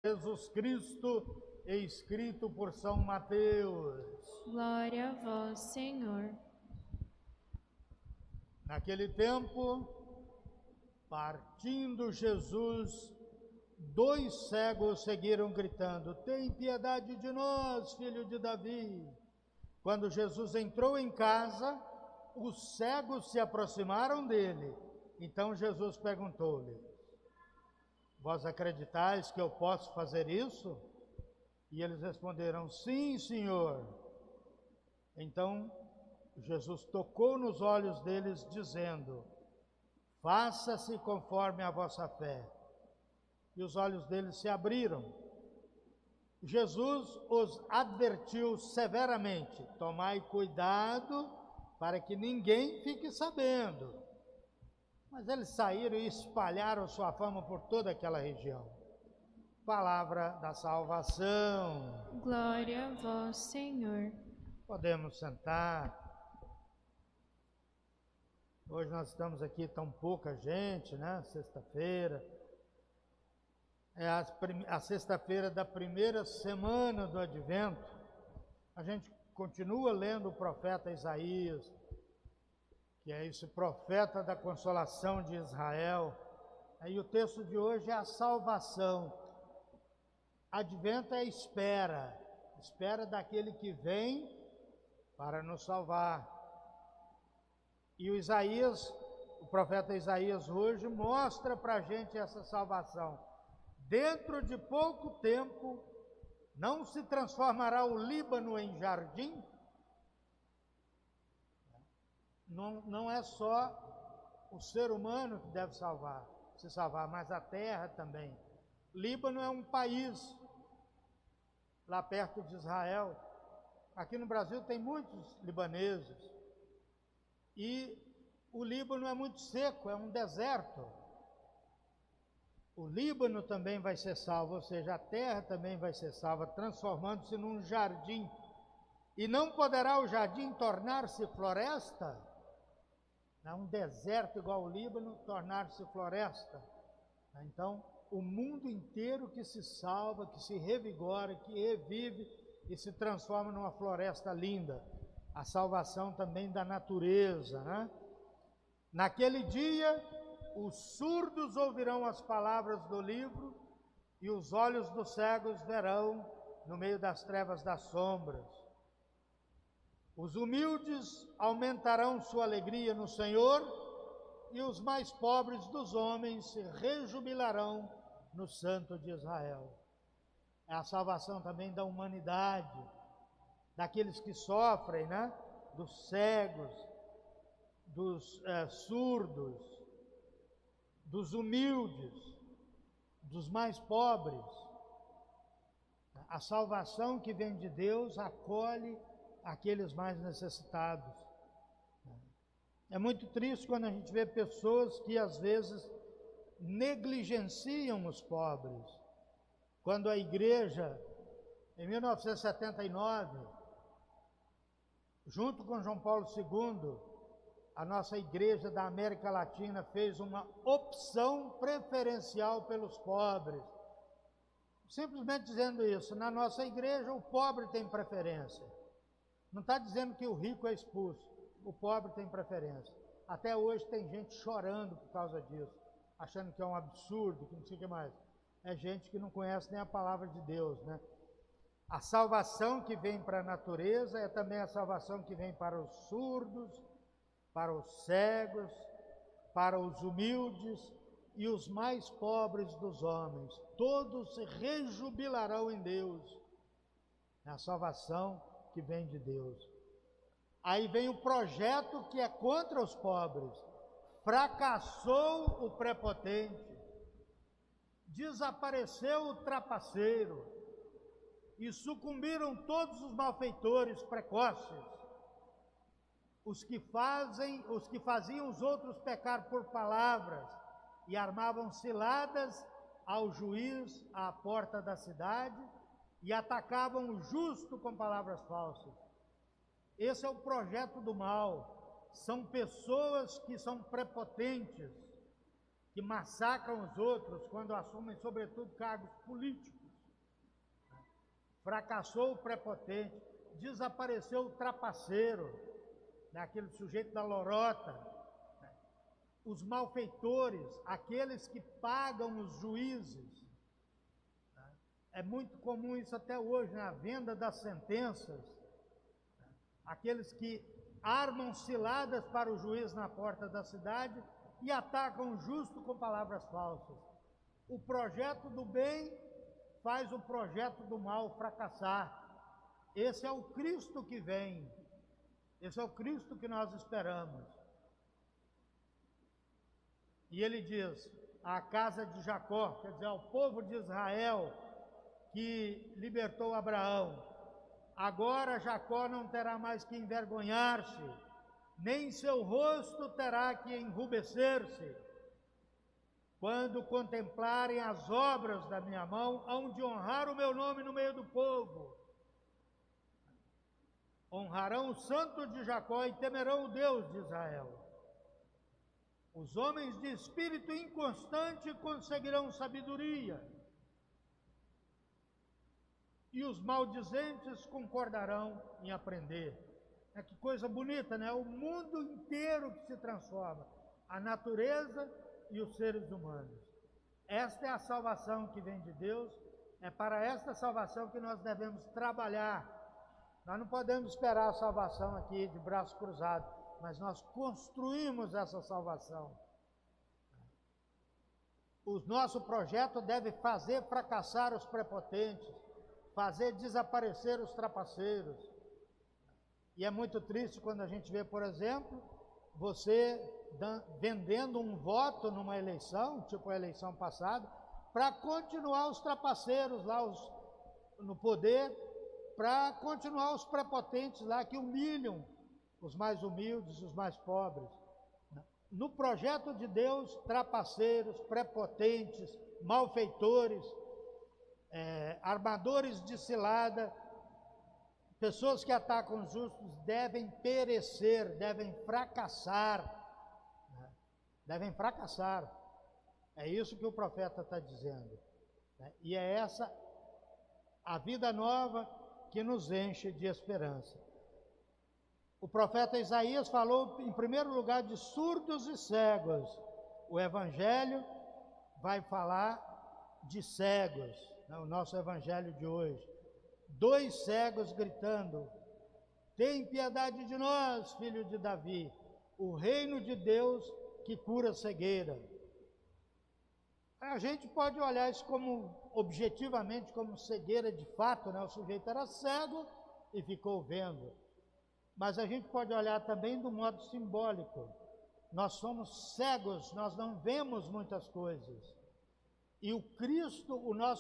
Jesus Cristo, escrito por São Mateus. Glória a vós, Senhor. Naquele tempo, partindo Jesus, 2 cegos seguiram gritando: "Tem piedade de nós, filho de Davi." Quando Jesus entrou em casa, os cegos se aproximaram dele. Então Jesus perguntou-lhe: "Vós acreditais que eu posso fazer isso?" E eles responderam: "Sim, Senhor." Então Jesus tocou nos olhos deles, dizendo: "Faça-se conforme a vossa fé." E os olhos deles se abriram. Jesus os advertiu severamente: "Tomai cuidado para que ninguém fique sabendo." Mas eles saíram e espalharam sua fama por toda aquela região. Palavra da salvação. Glória a vós, Senhor. Podemos sentar. Hoje nós estamos aqui tão pouca gente, né? Sexta-feira. É a sexta-feira da primeira semana do Advento. A gente continua lendo o profeta Isaías, que é esse profeta da consolação de Israel. Aí o texto de hoje é a salvação. Advento é espera daquele que vem para nos salvar. E o profeta Isaías hoje mostra para a gente essa salvação. Dentro de pouco tempo, não se transformará o Líbano em jardim? Não é só o ser humano que deve se salvar, mas a terra também. Líbano é um país lá perto de Israel. Aqui no Brasil tem muitos libaneses. E o Líbano é muito seco, é um deserto. O Líbano também vai ser salvo, ou seja, a terra também vai ser salva, transformando-se num jardim. E não poderá o jardim tornar-se floresta? Um deserto igual ao Líbano, tornar-se floresta. Então, o mundo inteiro que se salva, que se revigora, que revive e se transforma numa floresta linda. A salvação também da natureza, né? Naquele dia, os surdos ouvirão as palavras do livro e os olhos dos cegos verão no meio das trevas das sombras. Os humildes aumentarão sua alegria no Senhor e os mais pobres dos homens se rejubilarão no Santo de Israel. É a salvação também da humanidade, daqueles que sofrem, né? Dos cegos, dos surdos, dos humildes, dos mais pobres. A salvação que vem de Deus acolhe aqueles mais necessitados. É muito triste quando a gente vê pessoas que às vezes negligenciam os pobres. Quando a igreja, em 1979, junto com João Paulo II, a nossa igreja da América Latina fez uma opção preferencial pelos pobres. Simplesmente dizendo isso: na nossa igreja o pobre tem preferência. Não está dizendo que o rico é expulso, o pobre tem preferência. Até hoje tem gente chorando por causa disso, achando que é um absurdo, que não sei o que mais. É gente que não conhece nem a palavra de Deus, né? A salvação que vem para a natureza é também a salvação que vem para os surdos, para os cegos, para os humildes e os mais pobres dos homens. Todos se rejubilarão em Deus. É a salvação que vem de Deus. Aí vem o projeto que é contra os pobres. Fracassou o prepotente, desapareceu o trapaceiro e sucumbiram todos os malfeitores precoces, os que faziam os outros pecar por palavras e armavam ciladas ao juiz à porta da cidade e atacavam o justo com palavras falsas. Esse é o projeto do mal. São pessoas que são prepotentes, que massacram os outros quando assumem, sobretudo, cargos políticos. fracassou o prepotente, desapareceu o trapaceiro, né, aquele sujeito da lorota, né, os malfeitores, aqueles que pagam os juízes. Né. É muito comum isso até hoje, na venda das sentenças, né, aqueles que armam ciladas para o juiz na porta da cidade e atacam o justo com palavras falsas. O projeto do bem faz o projeto do mal fracassar. Esse é o Cristo que vem. Esse é o Cristo que nós esperamos. E ele diz, à casa de Jacó, quer dizer, ao povo de Israel, que libertou Abraão: agora Jacó não terá mais que envergonhar-se, nem seu rosto terá que enrubescer-se. Quando contemplarem as obras da minha mão, hão de honrar o meu nome no meio do povo. Honrarão o santo de Jacó e temerão o Deus de Israel. Os homens de espírito inconstante conseguirão sabedoria, e os maldizentes concordarão em aprender. Que coisa bonita, né? O mundo inteiro que se transforma, a natureza e os seres humanos. Esta é a salvação que vem de Deus, é para esta salvação que nós devemos trabalhar. Nós não podemos esperar a salvação aqui de braços cruzados, mas nós construímos essa salvação. O nosso projeto deve fazer fracassar os prepotentes, fazer desaparecer os trapaceiros. E é muito triste quando a gente vê, por exemplo, você vendendo um voto numa eleição, tipo a eleição passada, para continuar os trapaceiros lá no poder, para continuar os prepotentes lá que humilham os mais humildes, os mais pobres. No projeto de Deus, trapaceiros, prepotentes, malfeitores, armadores de cilada, pessoas que atacam os justos devem perecer, devem fracassar. Né? Devem fracassar. É isso que o profeta está dizendo. Né? E é essa a vida nova que nos enche de esperança. O profeta Isaías falou, em primeiro lugar, de surdos e cegos. O Evangelho vai falar de cegos, né? O nosso Evangelho de hoje. 2 cegos gritando: tem piedade de nós, filho de Davi, o reino de Deus que cura cegueira. A gente pode olhar isso como, objetivamente, como cegueira de fato, né? O sujeito era cego e ficou vendo. Mas a gente pode olhar também do modo simbólico. Nós somos cegos, nós não vemos muitas coisas. E o Cristo, o nosso